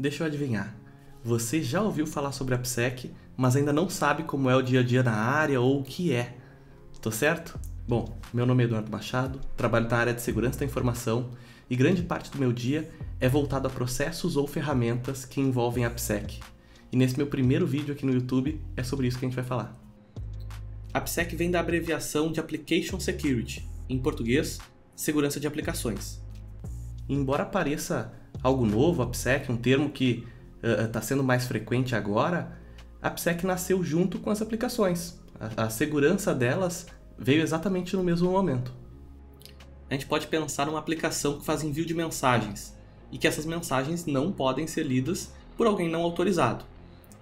Deixa eu adivinhar. Você já ouviu falar sobre a AppSec, mas ainda não sabe como é o dia a dia na área ou o que é. Tô certo? Bom, meu nome é Eduardo Machado, trabalho na área de segurança da informação e grande parte do meu dia é voltado a processos ou ferramentas que envolvem a AppSec. E nesse meu primeiro vídeo aqui no YouTube é sobre isso que a gente vai falar. AppSec vem da abreviação de Application Security, em português, segurança de aplicações. E embora pareça algo novo, AppSec, um termo que está sendo mais frequente agora, a AppSec nasceu junto com as aplicações. A segurança delas veio exatamente no mesmo momento. A gente pode pensar numa aplicação que faz envio de mensagens e que essas mensagens não podem ser lidas por alguém não autorizado.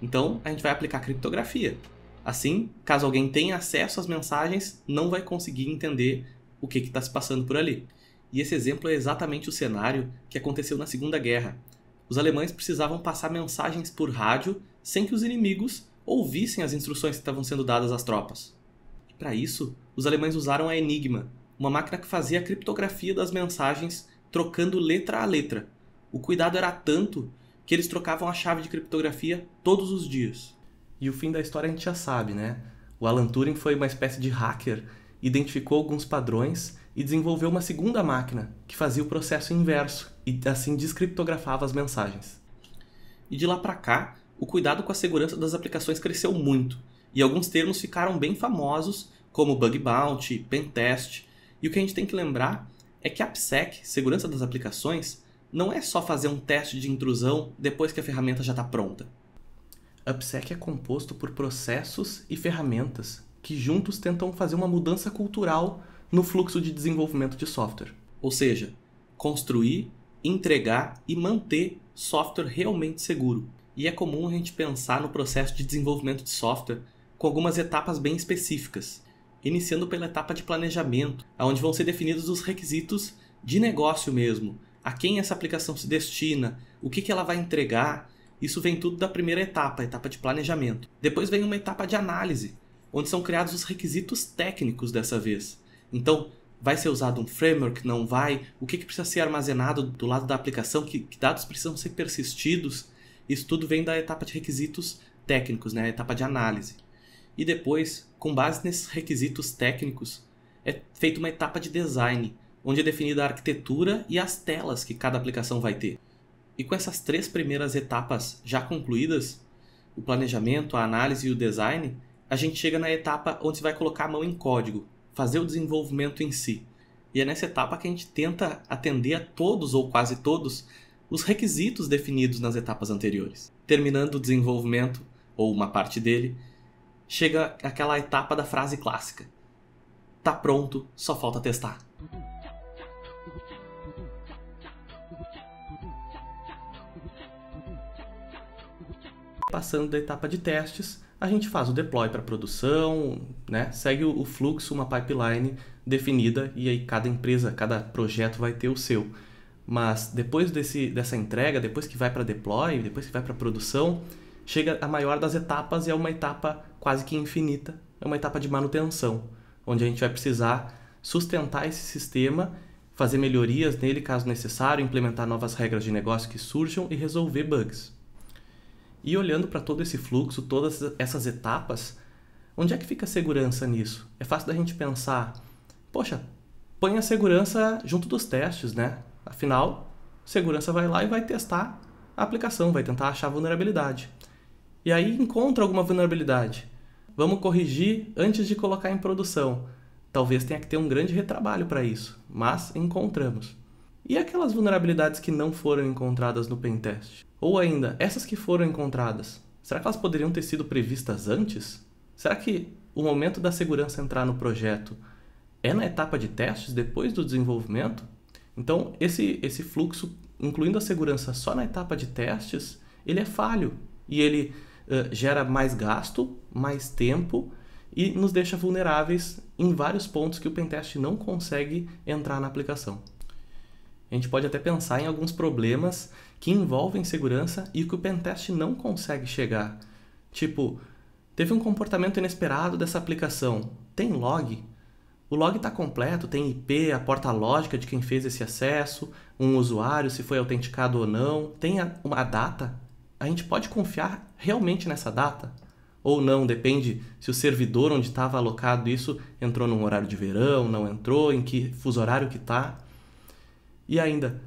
Então, a gente vai aplicar criptografia. Assim, caso alguém tenha acesso às mensagens, não vai conseguir entender o que está se passando por ali. E esse exemplo é exatamente o cenário que aconteceu na Segunda Guerra. Os alemães precisavam passar mensagens por rádio sem que os inimigos ouvissem as instruções que estavam sendo dadas às tropas. E para isso, os alemães usaram a Enigma, uma máquina que fazia a criptografia das mensagens trocando letra a letra. O cuidado era tanto que eles trocavam a chave de criptografia todos os dias. E o fim da história a gente já sabe, né? O Alan Turing foi uma espécie de hacker, identificou alguns padrões e desenvolveu uma segunda máquina que fazia o processo inverso e assim descriptografava as mensagens. E de lá para cá, o cuidado com a segurança das aplicações cresceu muito, e alguns termos ficaram bem famosos, como Bug Bounty, Pentest, e o que a gente tem que lembrar é que a AppSec, segurança das aplicações, não é só fazer um teste de intrusão depois que a ferramenta já está pronta. AppSec é composto por processos e ferramentas que juntos tentam fazer uma mudança cultural no fluxo de desenvolvimento de software. Ou seja, construir, entregar e manter software realmente seguro. E é comum a gente pensar no processo de desenvolvimento de software com algumas etapas bem específicas, iniciando pela etapa de planejamento, onde vão ser definidos os requisitos de negócio mesmo, a quem essa aplicação se destina, o que ela vai entregar. Isso vem tudo da primeira etapa, a etapa de planejamento. Depois vem uma etapa de análise, onde são criados os requisitos técnicos dessa vez. Então, vai ser usado um framework, não vai? O que precisa ser armazenado do lado da aplicação? Que dados precisam ser persistidos? Isso tudo vem da etapa de requisitos técnicos, né? A etapa de análise. E depois, com base nesses requisitos técnicos, é feita uma etapa de design, onde é definida a arquitetura e as telas que cada aplicação vai ter. E com essas três primeiras etapas já concluídas, o planejamento, a análise e o design, a gente chega na etapa onde se vai colocar a mão em código, fazer o desenvolvimento em si. E é nessa etapa que a gente tenta atender a todos ou quase todos os requisitos definidos nas etapas anteriores. Terminando o desenvolvimento, ou uma parte dele, chega aquela etapa da frase clássica: tá pronto, só falta testar. Passando da etapa de testes, a gente faz o deploy para produção, né? Segue o fluxo, uma pipeline definida, e aí cada empresa, cada projeto vai ter o seu. Mas depois dessa entrega, depois que vai para deploy, depois que vai para produção, chega a maior das etapas e é uma etapa quase que infinita, é uma etapa de manutenção, onde a gente vai precisar sustentar esse sistema, fazer melhorias nele caso necessário, implementar novas regras de negócio que surjam e resolver bugs. E olhando para todo esse fluxo, todas essas etapas, onde é que fica a segurança nisso? É fácil da gente pensar, poxa, põe a segurança junto dos testes, né? Afinal, segurança vai lá e vai testar a aplicação, vai tentar achar vulnerabilidade. E aí encontra alguma vulnerabilidade. Vamos corrigir antes de colocar em produção. Talvez tenha que ter um grande retrabalho para isso, mas encontramos. E aquelas vulnerabilidades que não foram encontradas no pentest? Ou ainda, essas que foram encontradas, será que elas poderiam ter sido previstas antes? Será que o momento da segurança entrar no projeto é na etapa de testes, depois do desenvolvimento? Então, esse fluxo, incluindo a segurança só na etapa de testes, ele é falho e ele gera mais gasto, mais tempo e nos deixa vulneráveis em vários pontos que o pentest não consegue entrar na aplicação. A gente pode até pensar em alguns problemas que envolvem segurança e que o pentest não consegue chegar. Tipo, teve um comportamento inesperado dessa aplicação. Tem log? O log está completo, tem IP, a porta lógica de quem fez esse acesso, um usuário, se foi autenticado ou não, tem uma data. A gente pode confiar realmente nessa data? Ou não, depende se o servidor onde estava alocado isso entrou num horário de verão, não entrou, em que fuso horário que está. E ainda,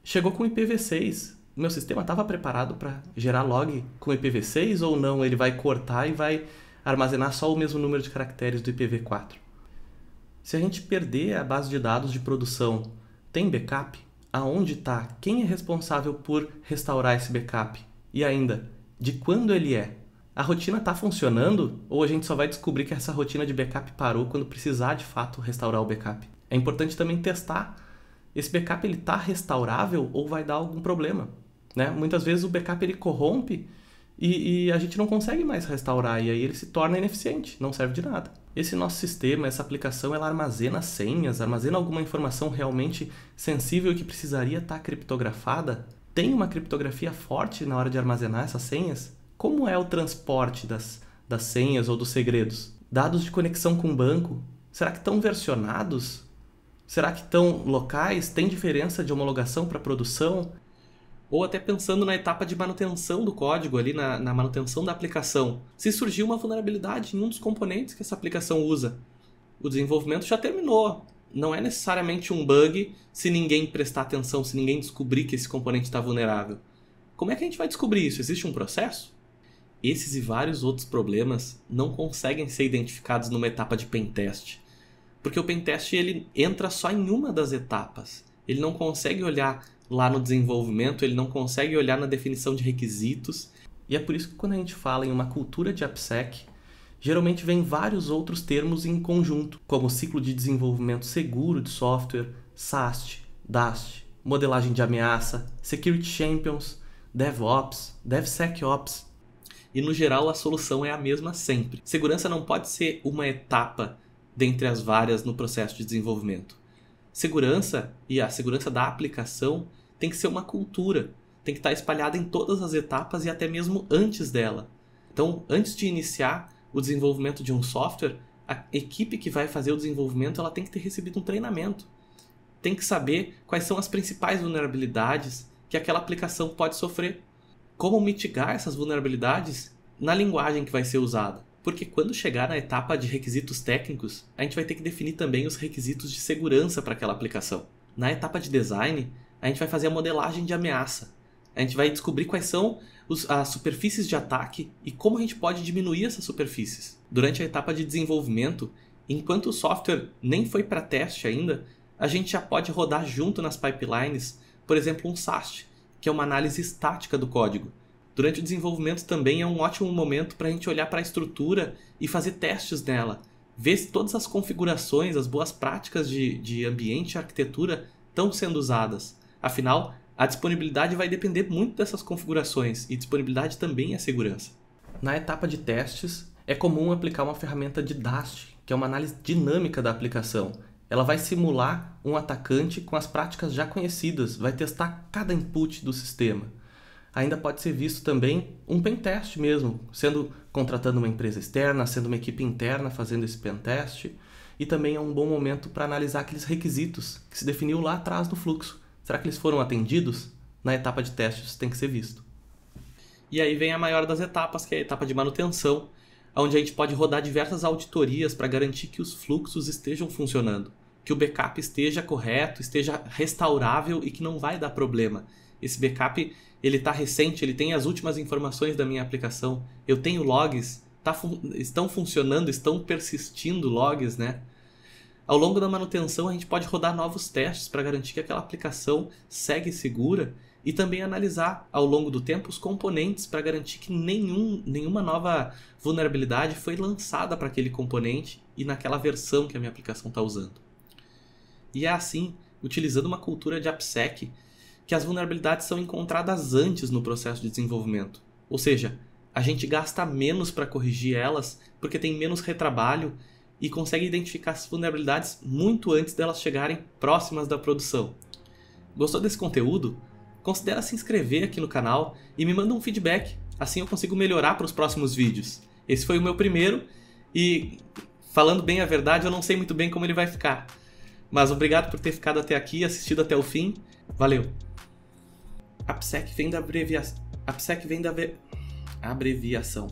chegou com IPv6. Meu sistema estava preparado para gerar log com IPv6 ou não? Ele vai cortar e vai armazenar só o mesmo número de caracteres do IPv4. Se a gente perder a base de dados de produção, tem backup? Aonde está? Quem é responsável por restaurar esse backup? E ainda, de quando ele é? A rotina está funcionando ou a gente só vai descobrir que essa rotina de backup parou quando precisar de fato restaurar o backup? É importante também testar. Esse backup está restaurável ou vai dar algum problema? Né? Muitas vezes o backup ele corrompe e a gente não consegue mais restaurar e aí ele se torna ineficiente, não serve de nada. Esse nosso sistema, essa aplicação, ela armazena senhas, armazena alguma informação realmente sensível que precisaria estar criptografada? Tem uma criptografia forte na hora de armazenar essas senhas? Como é o transporte das senhas ou dos segredos? Dados de conexão com o banco, será que estão versionados? Será que estão locais? Tem diferença de homologação para produção? Ou até pensando na etapa de manutenção do código, ali na manutenção da aplicação. Se surgiu uma vulnerabilidade em um dos componentes que essa aplicação usa, o desenvolvimento já terminou. Não é necessariamente um bug se ninguém prestar atenção, se ninguém descobrir que esse componente está vulnerável. Como é que a gente vai descobrir isso? Existe um processo? Esses e vários outros problemas não conseguem ser identificados numa etapa de pentest. Porque o pentest ele entra só em uma das etapas. Ele não consegue olhar lá no desenvolvimento, ele não consegue olhar na definição de requisitos. E é por isso que quando a gente fala em uma cultura de AppSec, geralmente vem vários outros termos em conjunto, como ciclo de desenvolvimento seguro de software, SAST, DAST, modelagem de ameaça, Security Champions, DevOps, DevSecOps. E no geral a solução é a mesma sempre. Segurança não pode ser uma etapa dentre as várias no processo de desenvolvimento. Segurança e a segurança da aplicação tem que ser uma cultura, tem que estar espalhada em todas as etapas e até mesmo antes dela. Então, antes de iniciar o desenvolvimento de um software, a equipe que vai fazer o desenvolvimento ela tem que ter recebido um treinamento. Tem que saber quais são as principais vulnerabilidades que aquela aplicação pode sofrer. Como mitigar essas vulnerabilidades na linguagem que vai ser usada. Porque quando chegar na etapa de requisitos técnicos, a gente vai ter que definir também os requisitos de segurança para aquela aplicação. Na etapa de design, a gente vai fazer a modelagem de ameaça. A gente vai descobrir quais são as superfícies de ataque e como a gente pode diminuir essas superfícies. Durante a etapa de desenvolvimento, enquanto o software nem foi para teste ainda, a gente já pode rodar junto nas pipelines, por exemplo, um SAST, que é uma análise estática do código. Durante o desenvolvimento também é um ótimo momento para a gente olhar para a estrutura e fazer testes nela. Ver se todas as configurações, as boas práticas de ambiente e arquitetura estão sendo usadas. Afinal, a disponibilidade vai depender muito dessas configurações e disponibilidade também é segurança. Na etapa de testes, é comum aplicar uma ferramenta de DAST, que é uma análise dinâmica da aplicação. Ela vai simular um atacante com as práticas já conhecidas, vai testar cada input do sistema. Ainda pode ser visto também um pentest mesmo, contratando uma empresa externa, sendo uma equipe interna fazendo esse pentest. E também é um bom momento para analisar aqueles requisitos que se definiu lá atrás do fluxo. Será que eles foram atendidos? Na etapa de testes tem que ser visto. E aí vem a maior das etapas, que é a etapa de manutenção, onde a gente pode rodar diversas auditorias para garantir que os fluxos estejam funcionando, que o backup esteja correto, esteja restaurável e que não vai dar problema. Esse backup ele está recente, ele tem as últimas informações da minha aplicação, eu tenho logs, estão funcionando, estão persistindo logs, né? Ao longo da manutenção a gente pode rodar novos testes para garantir que aquela aplicação segue segura e também analisar ao longo do tempo os componentes para garantir que nenhuma nova vulnerabilidade foi lançada para aquele componente e naquela versão que a minha aplicação está usando. E é assim, utilizando uma cultura de AppSec, que as vulnerabilidades são encontradas antes no processo de desenvolvimento. Ou seja, a gente gasta menos para corrigir elas porque tem menos retrabalho e consegue identificar as vulnerabilidades muito antes delas chegarem próximas da produção. Gostou desse conteúdo? Considera se inscrever aqui no canal e me manda um feedback, assim eu consigo melhorar para os próximos vídeos. Esse foi o meu primeiro e falando bem a verdade, eu não sei muito bem como ele vai ficar. Mas obrigado por ter ficado até aqui, assistido até o fim. Valeu. AppSec vem da abreviação. AppSec vem da abreviação.